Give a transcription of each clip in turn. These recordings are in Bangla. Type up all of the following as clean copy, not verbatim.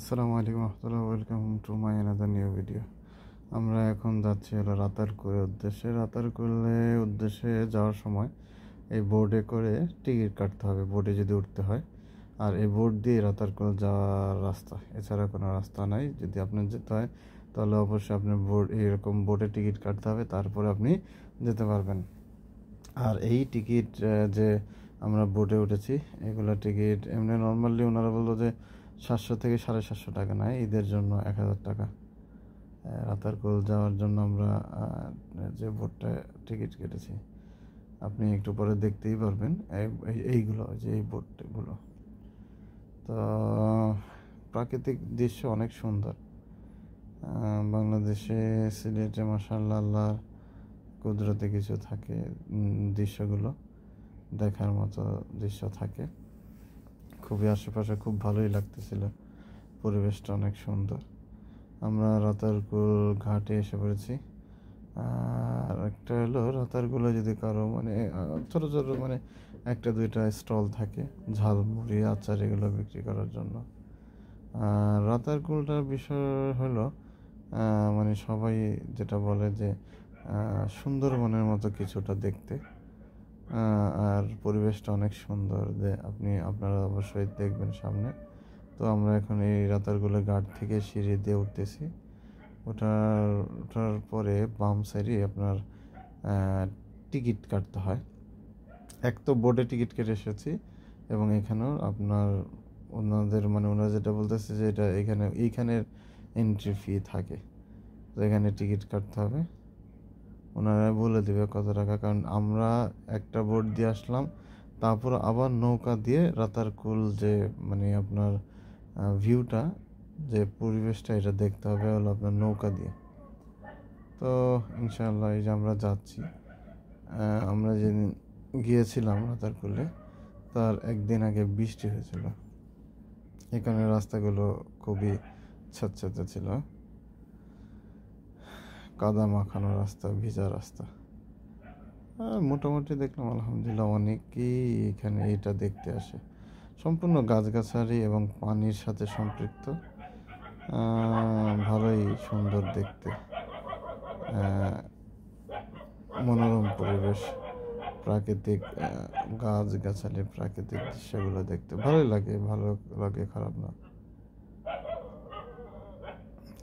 আসসালামু আলাইকুম রহমতুল্লাহ, welcome to my another new video. আমরা এখন যাচ্ছি হলো রাতারকুলের উদ্দেশ্যে। রাতারকুলের উদ্দেশ্যে যাওয়ার সময় এই বোর্ডে করে টিকিট কাটতে হবে, বোর্ডে যদি উঠতে হয়। আর এই বোর্ড দিয়ে রাতারকুল যাওয়ার রাস্তা, এছাড়া কোনো রাস্তা নাই। যদি আপনার যেতে হয় তাহলে অবশ্যই আপনার এরকম বোর্ডে টিকিট কাটতে হবে, তারপরে আপনি যেতে পারবেন। আর এই টিকিট যে আমরা বোটে উঠেছি, এগুলো টিকিট এমনি নর্মালি ওনারা বললো যে 700 থেকে 750 টাকা নেয়, ঈদের জন্য 1000 টাকা। রাতারকুল যাওয়ার জন্য আমরা যে বোটটা টিকিট কেটেছি, আপনি একটু পরে দেখতেই পারবেন এইগুলো, যে এই বোটগুলো। তো প্রাকৃতিক দৃশ্য অনেক সুন্দর। বাংলাদেশে সিলেটে মাশাআল্লাহ আল্লাহর কুদরতে কিছু থাকে, দৃশ্যগুলো দেখার মতো দৃশ্য থাকে। খুবই আশেপাশে খুব ভালোই লাগতেছিল, পরিবেশটা অনেক সুন্দর। আমরা রাতারকুল ঘাটে এসে পড়েছি। আর একটা হলো রাতারকুলে যদি কারো ছোটো ছোটো একটা দুইটা স্টল থাকে, ঝালমুড়ি আচার এগুলো বিক্রি করার জন্য। আর রাতারকুলটার বিষয় হলো সবাই যেটা বলে যে সুন্দরবনের মতো কিছুটা দেখতে। আর পরিবেশটা অনেক সুন্দর, যে আপনারা অবশ্যই দেখবেন সামনে। তো আমরা এখন এই রাতারগুলের ঘাট থেকে সিঁড়ি দিয়ে উঠতেছি। ওঠার পরে বাম সাইডে আপনার টিকিট কাটতে হয়। এক তো বোর্ডে টিকিট কেটে এসেছি, এবং এখানেও আপনার ওনারা যেটা বলতেছে যে এইখানের এন্ট্রি ফি থাকে। তো এখানে টিকিট কাটতে হবে, ওনারা বলে দেবে কত টাকা। কারণ আমরা একটা বোট দিয়ে আসলাম, তারপর আবার নৌকা দিয়ে রাতারকুল যে আপনার ভিউটা, যে পরিবেশটা, এটা দেখতে হবে হলো আপনার নৌকা দিয়ে। তো ইনশাআল্লাহ এই যে আমরা যাচ্ছি। আমরা যেদিন গিয়েছিলাম রাতারকুলে, তার একদিন আগে বৃষ্টি হয়েছিল। এখানে রাস্তাগুলো খুবই ছ্যাঁতস্যাঁতে ছিল, কাদা মাখানো রাস্তা, ভিজা রাস্তা। মোটামুটি দেখলাম আলহামদুলিল্লাহ অনেকেই এখানে এটা দেখতে আসে। সম্পূর্ণ গাছগাছালি এবং পানির সাথে সম্পৃক্ত, ভালোই সুন্দর দেখতে। মনোরম পরিবেশ, প্রাকৃতিক গাছগাছালি, প্রাকৃতিক দৃশ্যগুলো দেখতে ভালোই লাগে, খারাপ না।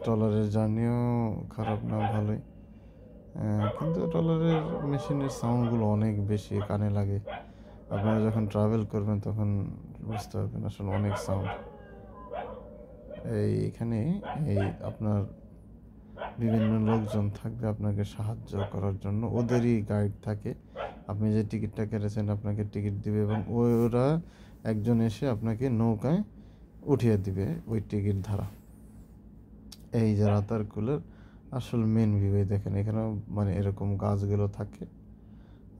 ট্রলারের জার্নিও খারাপ না, ভালোই। কিন্তু ট্রলারের মেশিনের সাউন্ডগুলো অনেক বেশি কানে লাগে। আপনারা যখন ট্রাভেল করবেন তখন বুঝতে পারবেন আসলে অনেক সাউন্ড। এইখানে আপনার বিভিন্ন লোকজন থাকবে আপনাকে সাহায্য করার জন্য, ওদেরই গাইড থাকে। আপনি যে টিকিটটা কেটেছেন আপনাকে টিকিট দিবে, এবং ওরা একজন এসে আপনাকে নৌকায় উঠিয়ে দিবে ওই টিকিট ধারা। এই যে রাতারকুলের আসল মেন ভিউ দেখেন, এখানেও এরকম গাছগুলো থাকে।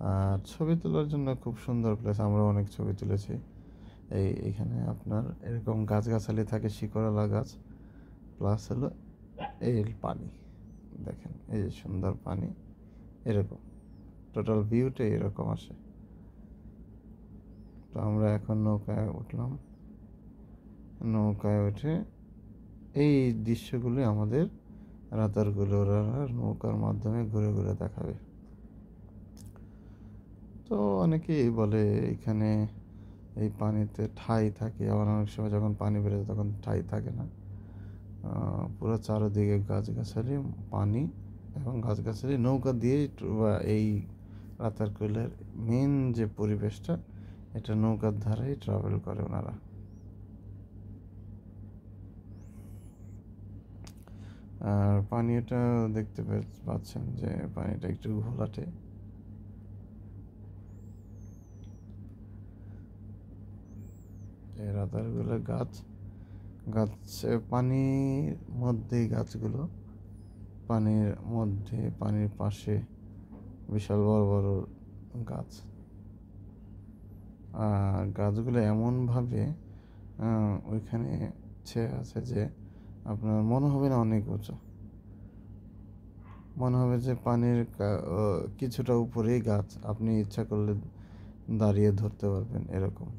আর ছবি তোলার জন্য খুব সুন্দর প্লেস, আমরা অনেক ছবি তুলেছি। এইখানে আপনার এরকম গাছগাছালি থাকে, শিকড়ালা গাছ, প্লাস হলো এই পানি দেখেন, এই যে সুন্দর পানি, এরকম টোটাল ভিউটা এরকম আসে। তো আমরা এখন নৌকায় উঠলাম। নৌকায় উঠে এই দৃশ্যগুলি আমাদের রাতারগুলো ওরা নৌকার মাধ্যমে ঘুরে ঘুরে দেখাবে। তো অনেকেই বলে এখানে এই পানিতে ঠাই থাকে, আবার অনেক সময় যখন পানি বেড়ে যায় তখন ঠাই থাকে না। পুরো চারদিকে গাছগাছালি, পানি এবং গাছগাছালি, নৌকা দিয়ে এই রাতারকুলের মেন যে পরিবেশটা, এটা নৌকার ধারেই ট্রাভেল করে ওনারা। আর পানিটা দেখতে পাচ্ছেন যে পানিটা একটু ঘোলাটে। রাতারগুলো গাছে পানির মধ্যেই গাছগুলো, পানির পাশে বিশাল বড় বড় গাছ। আর গাছগুলো এমনভাবে ওইখানে ছেয়ে আছে যে আপনার মনে হবে না অনেক উঁচু, মনে হবে যে পানির কিছুটা উপরেই গাছ, আপনি ইচ্ছা করলে দাঁড়িয়ে ধরতে পারবেন এরকম।